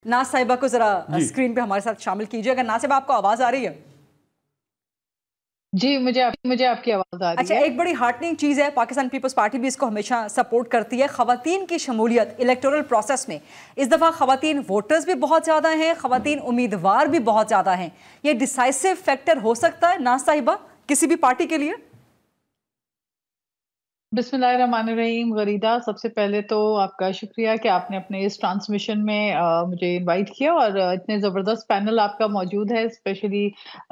नाज साहिबा को जरा स्क्रीन पे हमारे साथ शामिल कीजिए। अगर नाज साहिबा आपको आवाज आ रही है? जी, मुझे आपकी आवाज आ रही है। अच्छा, एक बड़ी हार्टनिंग चीज़ है, पाकिस्तान पीपल्स पार्टी भी इसको हमेशा सपोर्ट करती है, ख़वातीन की शमूलियत इलेक्टोरल प्रोसेस में। इस दफ़ा ख़वातीन वोटर्स भी बहुत ज़्यादा हैं, ख़वातीन उम्मीदवार भी बहुत ज़्यादा हैं। ये डिसाइसिव फैक्टर हो सकता है नाज साहिबा किसी भी पार्टी के लिए? बिस्मिल्लाहिर्रहमानिर्रहीम। गरीदा, सबसे पहले तो आपका शुक्रिया कि आपने अपने इस ट्रांसमिशन में मुझे इनवाइट किया और इतने ज़बरदस्त पैनल आपका मौजूद है। स्पेशली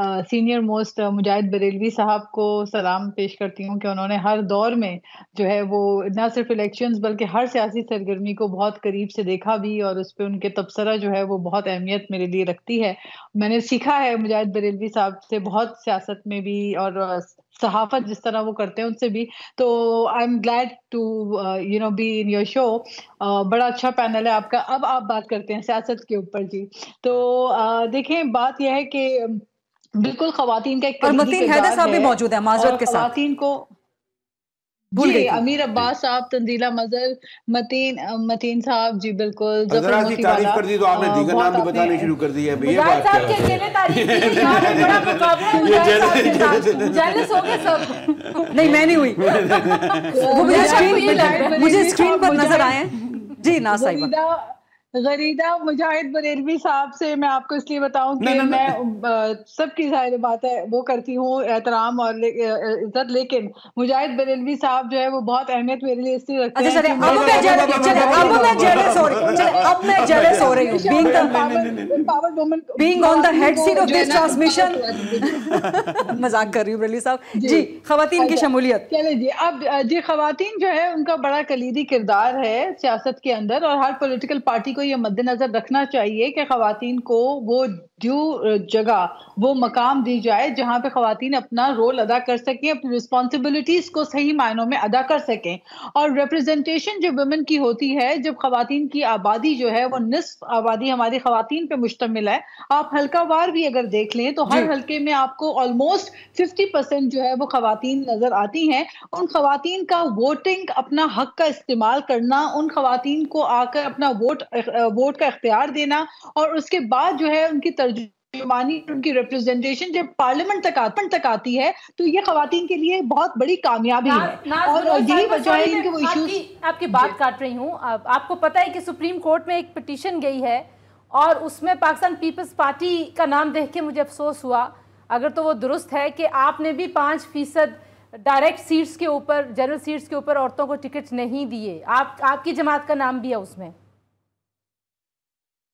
सीनियर मोस्ट मुजाहिद बरेलवी साहब को सलाम पेश करती हूँ कि उन्होंने हर दौर में जो है वो न सिर्फ इलेक्शंस बल्कि हर सियासी सरगर्मी को बहुत करीब से देखा भी, और उस पर उनके तबसरा जो है वो बहुत अहमियत मेरे लिए रखती है। मैंने सीखा है मुजाहिद बरेलवी साहब से बहुत, सियासत में भी और सहाफत जिस तरह वो करते हैं उनसे भी। तो I am glad to be in your show. बड़ा अच्छा पैनल है आपका। अब आप बात करते हैं सियासत के ऊपर जी। तो देखें, बात यह है कि बिल्कुल खवातीन का एक और मतीन हैदर साहब भी मौजूद है माजरत के साथ। खवातीन को जी, अमीर अब्बास साहब, तंजीला मजहर, मतीन साहब जी, बिल्कुल जरा सी तारीफ कर दी तो आपने दीगर नाम भी बताने शुरू कर दिए। भैया बात क्या है? अकेले तारीफ की, यहाँ पे बड़ा मुकाबला है मुजाहिद साहब के साथ। जेलस हो गए सब। नहीं, मैं नहीं हुई। वो मुझे स्क्रीन पर नजर आए हैं जी। नाज साहिबा, गरीदा मुजाहिद बरेलवी साहब से मैं आपको इसलिए बताऊं कि मैं सबकी जाहिर बात है वो करती हूँ एहतराम और इज्जत, लेकिन मुजाहिद बरेलवी साहब जो है वो बहुत अहमियत मेरे लिए इसलिए रखते हैं। अब मैं जेलस हो रही हूँ being on the head seat of this transmission. मजाक कर रही हूँ बरेलवी साहब जी। खवातीन की शमूलियत, चले जी। अब जी, खवातीन जो है उनका बड़ा कलीदी किरदार है सियासत के अंदर, और हर पॉलिटिकल पार्टी को ये मद्देनजर रखना चाहिए कि खवातीन को वो ड्यू जगह, वो मकाम दी जाए जहां पे खवातीन अपना रोल अदा कर सकें, अपनी रिस्पॉन्सिबिलिटीज को सही मायनों में अदा कर सकें। और रिप्रेजेंटेशन जो वुमेन की होती है, जब खवातीन की आबादी जो है वो निस्फ आबादी हमारी खवातीन पे मुश्तमिल है। आप हल्कावार भी अगर देख लें तो हर हल्के में आपको ऑलमोस्ट 50% जो है वो खवातीन नजर आती हैं। उन खवातीन का वोटिंग, अपना हक का इस्तेमाल करना, उन खवातीन को आकर अपना वोट का इख्तियार देना, और उसके बाद जो है उनकी तर्जुमानी, उनकी रिप्रेजेंटेशन जब पार्लियामेंट तक आती है तो ये खवातीन के लिए बहुत बड़ी कामयाबी है। और यही वजह है इनके वो इश्यूज। आपकी बात काट रही हूँ। आपको पता है कि सुप्रीम कोर्ट में एक पिटीशन गई है और उसमें पाकिस्तान पीपल्स पार्टी का नाम देख के मुझे अफसोस हुआ। अगर तो वो दुरुस्त है कि आपने भी 5% डायरेक्ट सीट्स के ऊपर, जनरल सीट्स के ऊपर औरतों को टिकट नहीं दिए, आपकी जमात का नाम भी है उसमें।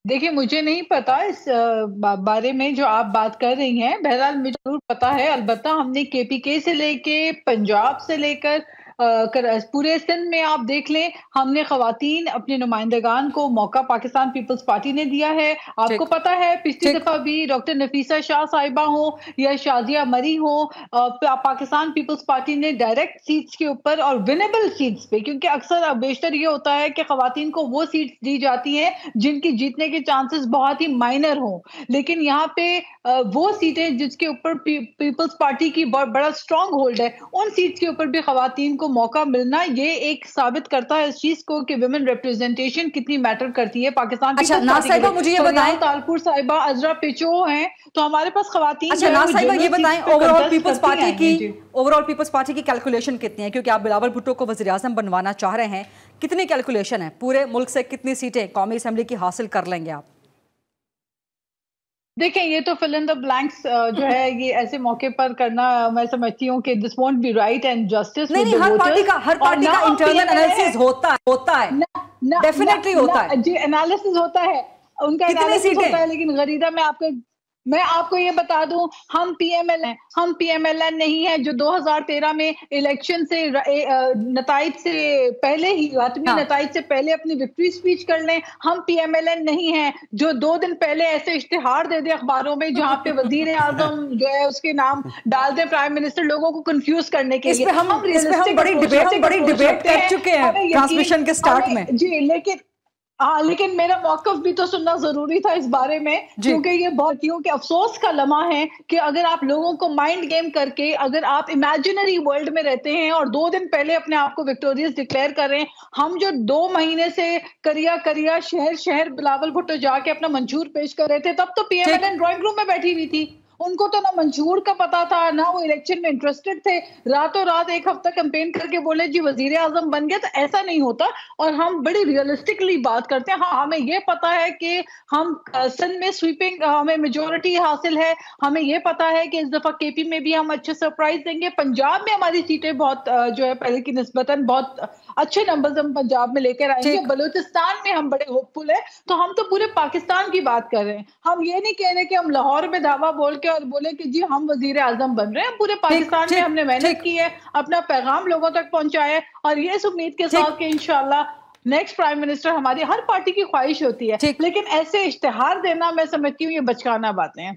देखिए, मुझे नहीं पता इस बारे में जो आप बात कर रही हैं। बहरहाल मुझे जरूर पता है। अलबत्ता हमने केपीके से लेके पंजाब से लेकर पूरे सिंध में आप देख लें, हमने खवातीन अपने नुमाइंदगान को मौका पाकिस्तान पीपल्स पार्टी ने दिया है। आपको पता है पिछली दफा भी डॉक्टर नफीसा शाह साहिबा हो या शाजिया मरी हो, पाकिस्तान पीपल्स पार्टी ने डायरेक्ट सीट्स के ऊपर और विनेबल सीट्स पे, क्योंकि अक्सर बेशतर ये होता है कि खवातीन को वो सीट्स दी जाती हैं जिनकी जीतने के चांसेस बहुत ही माइनर हों, लेकिन यहाँ पे वो सीटें जिसके ऊपर पीपल्स पार्टी की बहुत बड़ा स्ट्रॉन्ग होल्ड है, उन सीट्स के ऊपर भी खवातीन को मौका मिलना, ये एक साबित करता है इस चीज को कि वुमेन रिप्रेजेंटेशन कितनी मैटर करती है पाकिस्तान। अच्छा नाज साहिबा, मुझे ये बताएं, तालपुर साहिबा, अजरा पिचो हैं, तो हमारे पास खवातीन। अच्छा नाज साहिबा, ये बताएं ओवरऑल पीपल्स पार्टी की कैलकुलेशन कितनी है? क्योंकि आप बिलावल भुट्टो को वज़ीर आज़म बनवाना चाह रहे हैं, कितनी कैलकुलेशन है? पूरे मुल्क से कितनी सीटें कौमी असेंबली की हासिल कर लेंगे आप? देखें, ये तो फिल इन द ब्लैंक्स जो है ये ऐसे मौके पर करना, मैं समझती हूँ कि this won't be right and justice. नहीं, हर पार्टी का इंटरनल एनालिसिस होता है डेफिनेटली होता है जी, एनालिसिस होता है, उनका एनालिसिस होता है। लेकिन गरीदा, मैं आपको ये बता दूं, हम पीएमएलएन नहीं है जो 2013 में इलेक्शन से नताइज से पहले ही, हतमी नताइज से पहले अपनी विक्ट्री स्पीच कर लें। हम पीएमएलएन नहीं है जो 2 दिन पहले ऐसे इश्तिहार दे दे अखबारों में जहां पे वजीर आजम जो है उसके नाम डाल दे, प्राइम मिनिस्टर, लोगों को कंफ्यूज करने के लिए। हम बड़ी डिबेट कर चुके हैं ट्रांसमिशन के स्टार्ट में जी, लेकिन ہاں لیکن میرا موقف بھی تو سننا ضروری تھا اس بارے میں، کیونکہ یہ بہت افسوس کا لمحہ ہے کہ اگر آپ لوگوں کو مائنڈ گیم کر کے اگر آپ امیجنری ورلڈ میں رہتے ہیں اور 2 دن پہلے اپنے آپ کو وکٹوریس ڈکلیئر کر رہے ہیں. ہم جو 2 مہینے سے کریا شہر بلاول بھٹو جا کے اپنا منشور پیش کر رہے تھے، تب تو P M L N drawing room میں بیٹھی ہوئی تھی. ان کو تو نہ منشور کا پتا تھا، نہ وہ الیکشن میں انٹرسٹڈ تھے. راتوں رات 1 ہفتہ کمپین کر کے بولے جی وزیر اعظم بن گئے. تو ایسا نہیں ہوتا، اور ہم بڑی ریئلسٹکلی بات کرتے ہیں. ہاں ہمیں یہ پتا ہے کہ ہم سندھ میں سویپنگ ہمیں میجورٹی حاصل ہے. ہمیں یہ پتا ہے کہ اس دفعہ کے پی میں بھی ہم اچھے سرپرائز دیں گے. پنجاب میں ہماری سیٹیں بہت جو ہے پہلے کی نسبتاً بہت اچھے نمبرز ہم پنجاب میں لے کر آئیں گے. بلوچستان میں ہم بڑے ہوپ فل ہیں. تو ہم تو پورے پاکستان کی بات کر رہے ہیں. ہم یہ نہیں کہہ رہے کہ ہم لاہور میں دعویٰ بول کے اور بولے کہ جی ہم وزیر اعظم بن رہے ہیں. پورے پاکستان میں ہم نے محنت کی ہے، اپنا پیغام لوگوں تک پہنچایا ہے، اور یہ اس امید کے ساتھ کہ انشاءاللہ نیکسٹ پرائم منسٹر ہماری ہر پارٹی کی خواہش ہوتی ہے. لیکن ایسے اشتہار دینا میں سمجھتی ہوں یہ بچکانہ باتیں ہیں.